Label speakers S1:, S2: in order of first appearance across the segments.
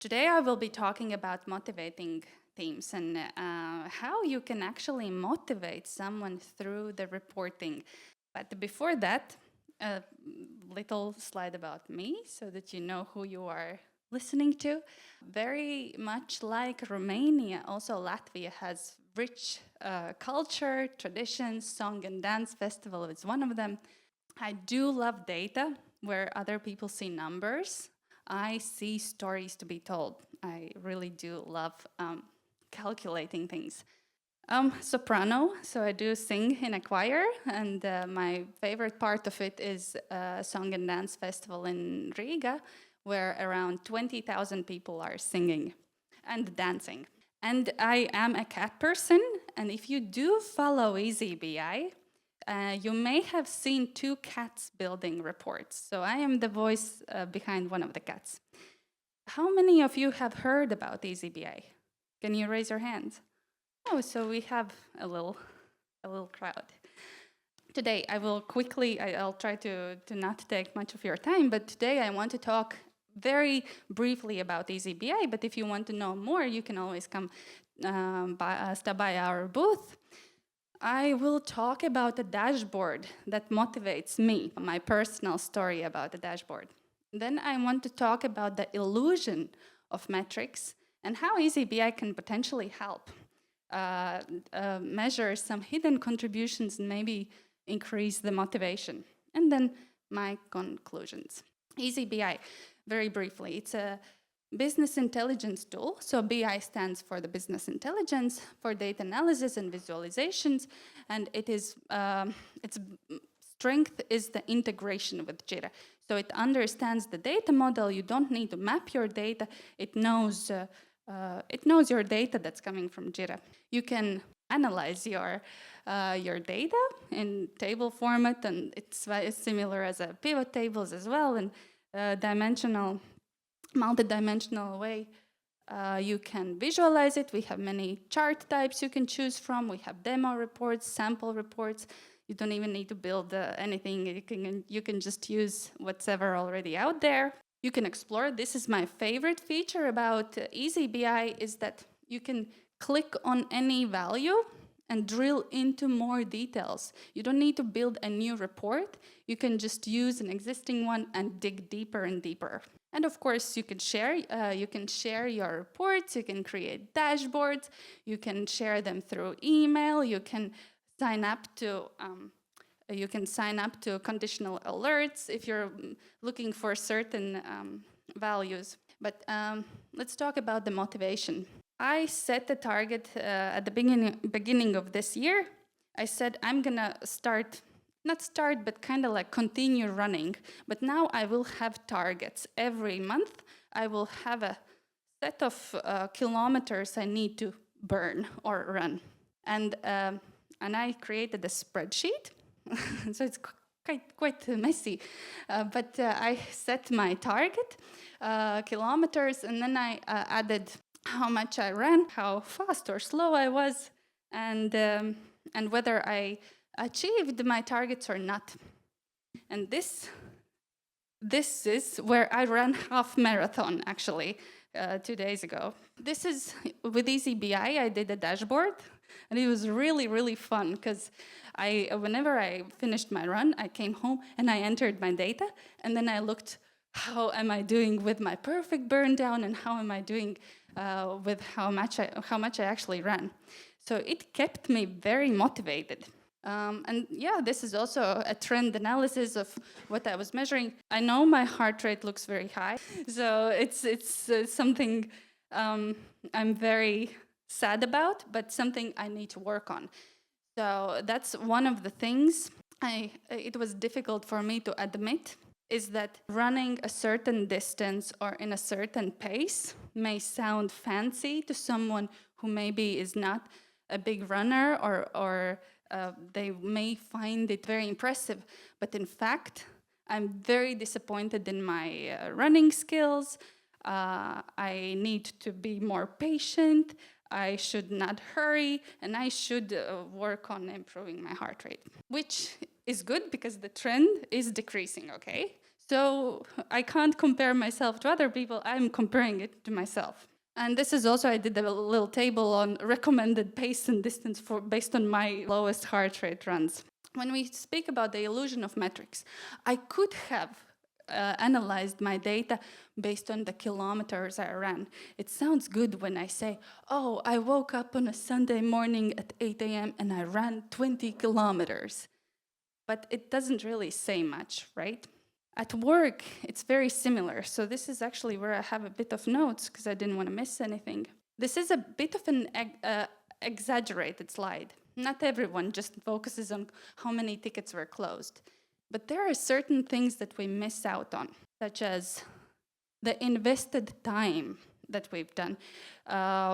S1: Today I will be talking about motivating themes and how you can actually motivate someone through the reporting. But before that, a little slide about me so that you know who you are listening to. Very much like Romania, also Latvia has rich culture, traditions, song and dance festival is one of them. I do love data where other people see numbers. I see stories to be told. I really do love calculating things. Soprano, so I do sing in a choir, and my favorite part of it is a song and dance festival in Riga, where around 20,000 people are singing and dancing. And I am a cat person, and if you do follow eazyBI, you may have seen two cats building reports. So I am the voice behind one of the cats. How many of you have heard about eazyBI? Can you raise your hands? Oh, so we have a little crowd. Today, I'll try to not take much of your time, but today I want to talk very briefly about eazyBI, but if you want to know more, you can always come stop by our booth. I will talk about a dashboard that motivates me, my personal story about the dashboard. Then I want to talk about the illusion of metrics and how eazyBI can potentially help measure some hidden contributions and maybe increase the motivation. And then my conclusions. eazyBI, very briefly, it's a business intelligence tool. So BI stands for the business intelligence for data analysis and visualizations, and its strength is the integration with Jira. So it understands the data model. You don't need to map your data. It knows your data that's coming from Jira. You can analyze your data in table format, and it's similar as a pivot tables as well, and multi-dimensional way. You can visualize it. We have many chart types you can choose from. We have demo reports, sample reports. You don't even need to build anything. You can just use whatever already out there. You can explore. This is my favorite feature about eazyBI is that you can click on any value and drill into more details. You don't need to build a new report. You can just use an existing one and dig deeper and deeper. And of course, you can share your reports, you can create dashboards, you can share them through email, you can sign up to conditional alerts if you're looking for certain values. But let's talk about the motivation. I set a target at the beginning of this year. I said I'm gonna but kind of like continue running. But now I will have targets. Every month I will have a set of kilometers I need to burn or run. And I created a spreadsheet. So it's quite messy. But I set my target, kilometers, and then I added how much I ran, how fast or slow I was, and whether I achieved my targets or not. And this is where I ran half marathon actually 2 days ago. This is with eazyBI. I did a dashboard, and it was really, really fun because whenever I finished my run, I came home and I entered my data, and then I looked how am I doing with my perfect burn down and how am I doing with how much I actually ran. So it kept me very motivated. And yeah, this is also a trend analysis of what I was measuring. I know my heart rate looks very high, so it's something I'm very sad about, but something I need to work on. So that's one of the things it was difficult for me to admit, is that running a certain distance or in a certain pace may sound fancy to someone who maybe is not a big runner, or they may find it very impressive. But in fact, I'm very disappointed in my running skills. I need to be more patient. I should not hurry, and I should work on improving my heart rate, which is good because the trend is decreasing, okay? So I can't compare myself to other people, I'm comparing it to myself. And this is also, I did a little table on recommended pace and distance based on my lowest heart rate runs. When we speak about the illusion of metrics, I could have analyzed my data based on the kilometers I ran. It sounds good when I say, oh, I woke up on a Sunday morning at 8 a.m. and I ran 20 kilometers. But it doesn't really say much, right? At work, it's very similar. So this is actually where I have a bit of notes because I didn't want to miss anything. This is a bit of an exaggerated slide. Not everyone just focuses on how many tickets were closed. But there are certain things that we miss out on, such as the invested time that we've done.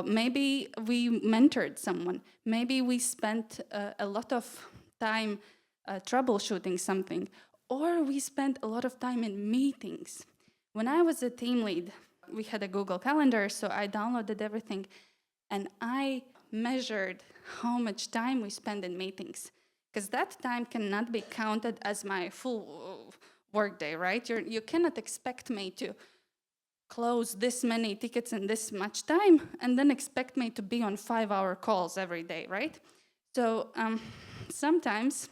S1: Maybe we mentored someone. Maybe we spent a lot of time troubleshooting something, or we spent a lot of time in meetings. When I was a team lead, we had a Google Calendar, so I downloaded everything, and I measured how much time we spend in meetings, because that time cannot be counted as my full workday, right? You cannot expect me to close this many tickets in this much time and then expect me to be on 5-hour calls every day, right? So sometimes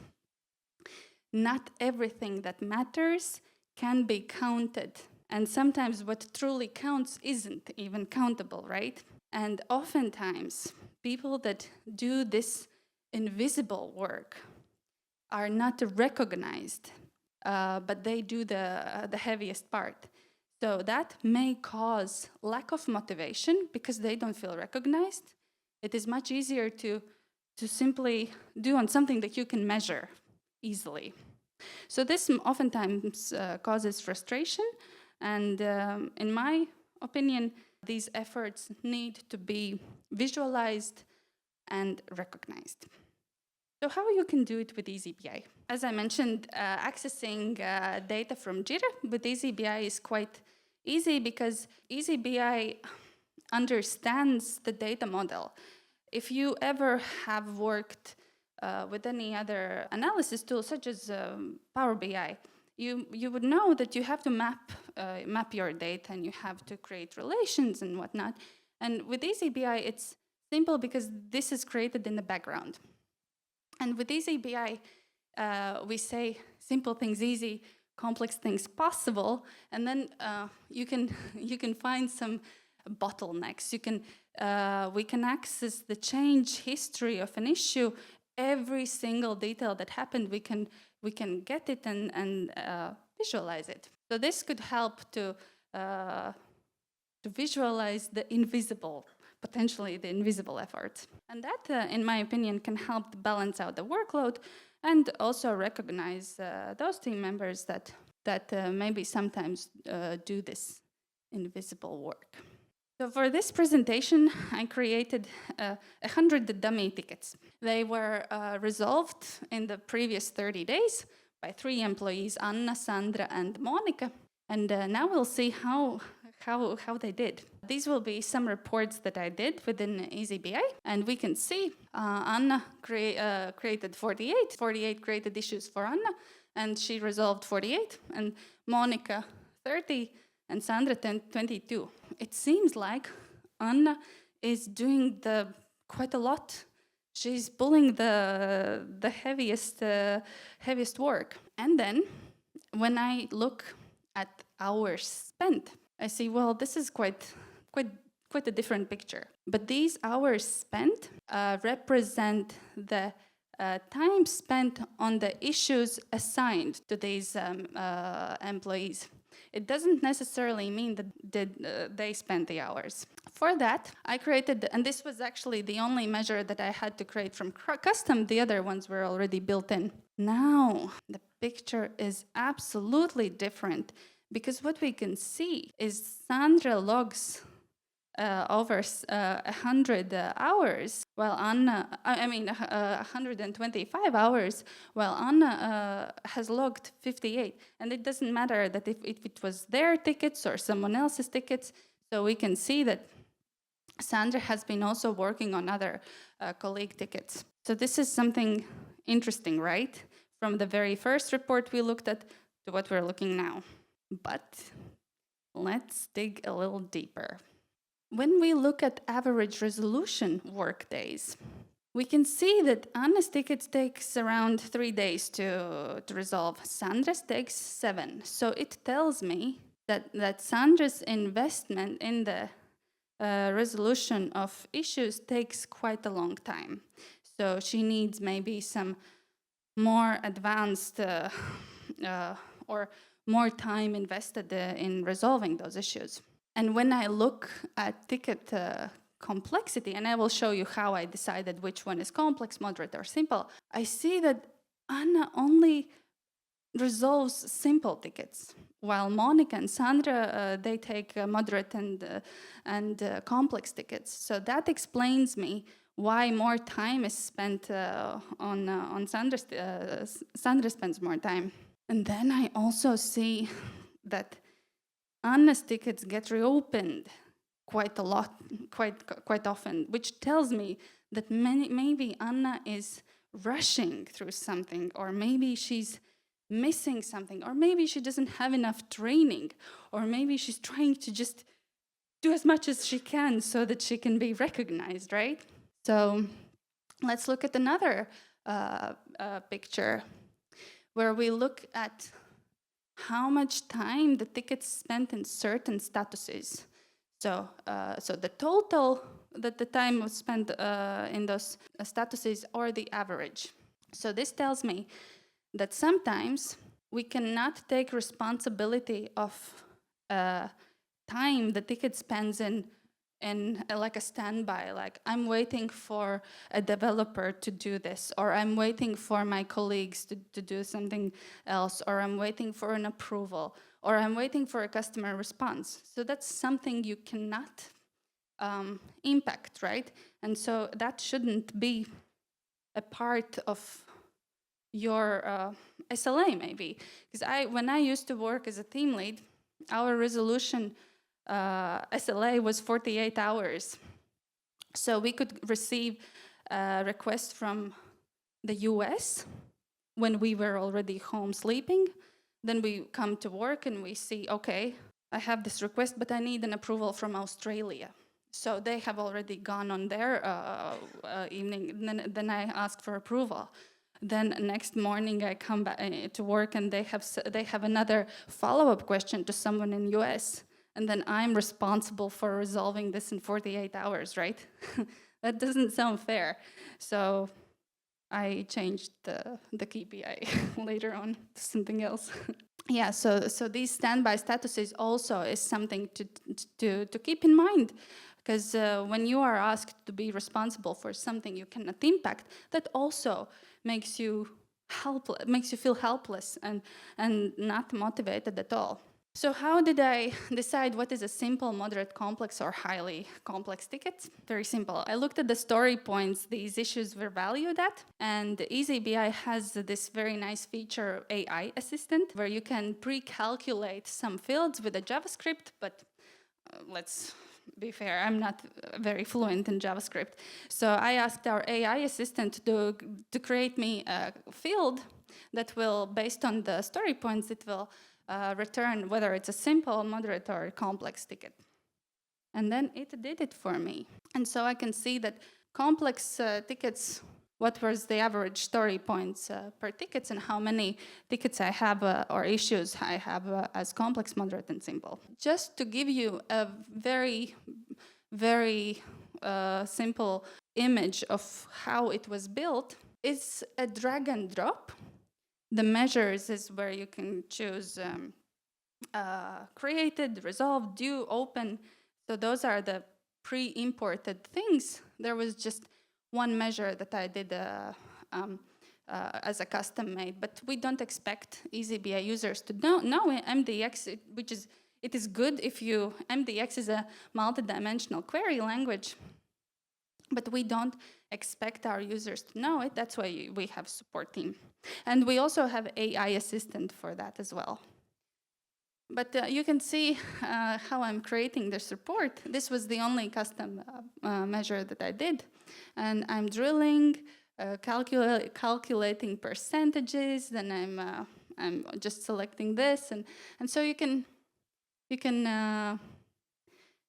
S1: not everything that matters can be counted. And sometimes what truly counts isn't even countable, right? And oftentimes, people that do this invisible work are not recognized, but they do the heaviest part. So that may cause lack of motivation because they don't feel recognized. It is much easier to simply do on something that you can measure easily. So this oftentimes causes frustration, and in my opinion, these efforts need to be visualized and recognized. So how you can do it with eazyBI? As I mentioned, accessing data from Jira with eazyBI is quite easy because eazyBI understands the data model. If you ever have worked with any other analysis tool, such as Power BI, you would know that you have to map your data and you have to create relations and whatnot. And with eazyBI, it's simple because this is created in the background. And with eazyBI, we say simple things easy, complex things possible, and then you can find some bottlenecks. We can access the change history of an issue. Every single detail that happened, we can get it and visualize it. So this could help to visualize the invisible, potentially the invisible effort. And that, in my opinion, can help to balance out the workload and also recognize those team members that maybe sometimes do this invisible work. So for this presentation, I created 100 dummy tickets. They were resolved in the previous 30 days by 3 employees, Anna, Sandra, and Monica. And now we'll see how they did. These will be some reports that I did within eazyBI, and we can see Anna created 48 created issues for Anna, and she resolved 48, and Monica 30, and Sandra 22. It seems like Anna is doing quite a lot. She's pulling the heaviest work. And then when I look at hours spent, I see, well, this is quite a different picture. But these hours spent represent the time spent on the issues assigned to these employees. It doesn't necessarily mean that they spent the hours. For that, I created, and this was actually the only measure that I had to create from custom. The other ones were already built in. Now, the picture is absolutely different because what we can see is Sandra logs over 100 hours, while Anna, 125 hours, while Anna has logged 58. And it doesn't matter that if it was their tickets or someone else's tickets, so we can see that Sandra has been also working on other colleague tickets. So this is something interesting, right? From the very first report we looked at to what we're looking now. But let's dig a little deeper. When we look at average resolution workdays, we can see that Anna's tickets takes around 3 days to resolve. Sandra's takes 7. So it tells me that Sandra's investment in the resolution of issues takes quite a long time. So she needs maybe some more advanced or more time invested in resolving those issues. And when I look at ticket complexity, and I will show you how I decided which one is complex, moderate, or simple, I see that Anna only resolves simple tickets, while Monica and Sandra, they take moderate and complex tickets. So that explains me why more time is spent on Sandra's. Sandra spends more time. And then I also see that Anna's tickets get reopened quite a lot, quite often, which tells me that maybe Anna is rushing through something, or maybe she's missing something, or maybe she doesn't have enough training, or maybe she's trying to just do as much as she can so that she can be recognized, right? So let's look at another picture where we look at how much time the tickets spent in certain statuses. So the total that the time was spent in those statuses, or the average. So this tells me that sometimes we cannot take responsibility of time the ticket spends in like a standby, like I'm waiting for a developer to do this, or I'm waiting for my colleagues to do something else, or I'm waiting for an approval, or I'm waiting for a customer response. So that's something you cannot impact, right? And so that shouldn't be a part of your SLA maybe. Because when I used to work as a team lead, our resolution SLA was 48 hours. So we could receive requests from the US when we were already home sleeping. Then we come to work and we see, okay, I have this request, but I need an approval from Australia. So they have already gone on their evening. Then I asked for approval. Then next morning I come back to work and they have another follow-up question to someone in US. And then I'm responsible for resolving this in 48 hours, right? That doesn't sound fair. So I changed the KPI later on to something else. Yeah, so these standby statuses also is something to keep in mind, because when you are asked to be responsible for something you cannot impact, that also makes you feel helpless and not motivated at all. So how did I decide what is a simple, moderate, complex, or highly complex ticket? Very simple. I looked at the story points these issues were valued at, and eazyBI has this very nice feature, AI Assistant, where you can pre-calculate some fields with a JavaScript, but let's be fair, I'm not very fluent in JavaScript. So I asked our AI assistant to create me a field that will, based on the story points, it will return whether it's a simple, moderate, or complex ticket. And then it did it for me. And so I can see that complex tickets, what was the average story points per tickets, and how many tickets I have or issues I have as complex, moderate, and simple. Just to give you a very, very simple image of how it was built, it's a drag and drop. The measures is where you can choose created, resolved, due, open. So those are the pre-imported things. There was just one measure that I did as a custom made, but we don't expect eazyBI users to know MDX, it is good if MDX is a multidimensional query language, but we don't expect our users to know it. That's why we have support team. And we also have AI assistant for that as well. But you can see how I'm creating this report. This was the only custom measure that I did. And I'm drilling, calculating percentages, then I'm I'm just selecting this, and so you can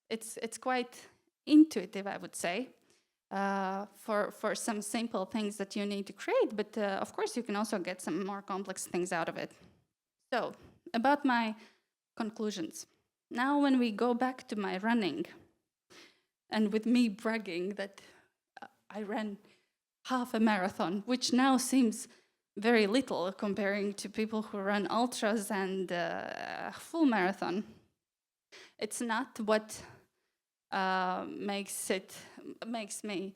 S1: it's quite intuitive, I would say, for some simple things that you need to create. But of course, you can also get some more complex things out of it. So about my conclusions. Now, when we go back to my running, and with me bragging that I ran half a marathon, which now seems very little comparing to people who run ultras and full marathon. It's not what makes me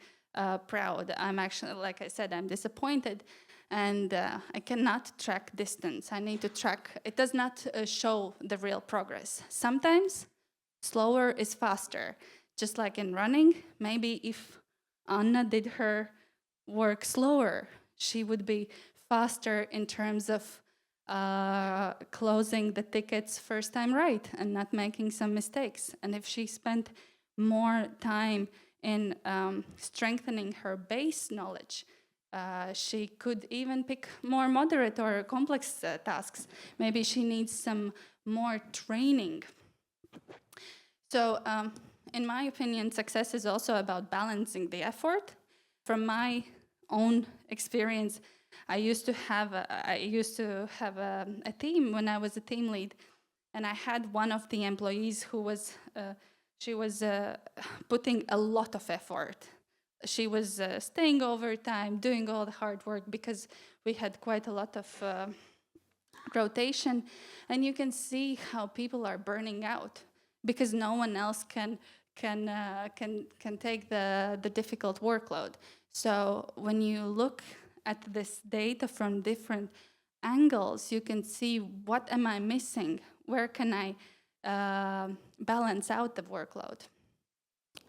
S1: proud. I'm actually, like I said, I'm disappointed, and I cannot track distance. I need to track. It does not show the real progress. Sometimes slower is faster. Just like in running, maybe if Anna did her work slower, she would be faster in terms of closing the tickets first time right and not making some mistakes. And if she spent more time in strengthening her base knowledge, she could even pick more moderate or complex tasks. Maybe she needs some more training. So in my opinion, success is also about balancing the effort. From my own experience, I used to have a team when I was a team lead, and I had one of the employees who was she was putting a lot of effort. She was staying overtime, doing all the hard work because we had quite a lot of rotation, and you can see how people are burning out because no one else can take the difficult workload. So when you look at this data from different angles, you can see what am I missing? Where can I balance out the workload?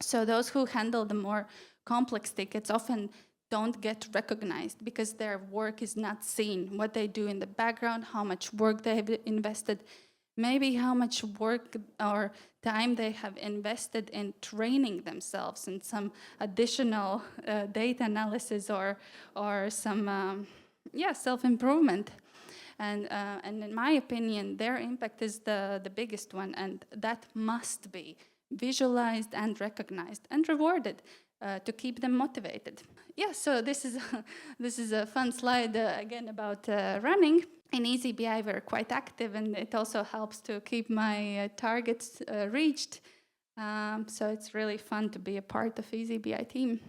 S1: So those who handle the more complex tickets often don't get recognized because their work is not seen, what they do in the background, how much work they have invested, maybe how much work or time they have invested in training themselves in some additional data analysis or some self-improvement. And in my opinion, their impact is the biggest one, and that must be visualized and recognized and rewarded to keep them motivated. Yeah, so this is a fun slide again about running. In eazyBI, we're quite active, and it also helps to keep my targets reached. So it's really fun to be a part of eazyBI team.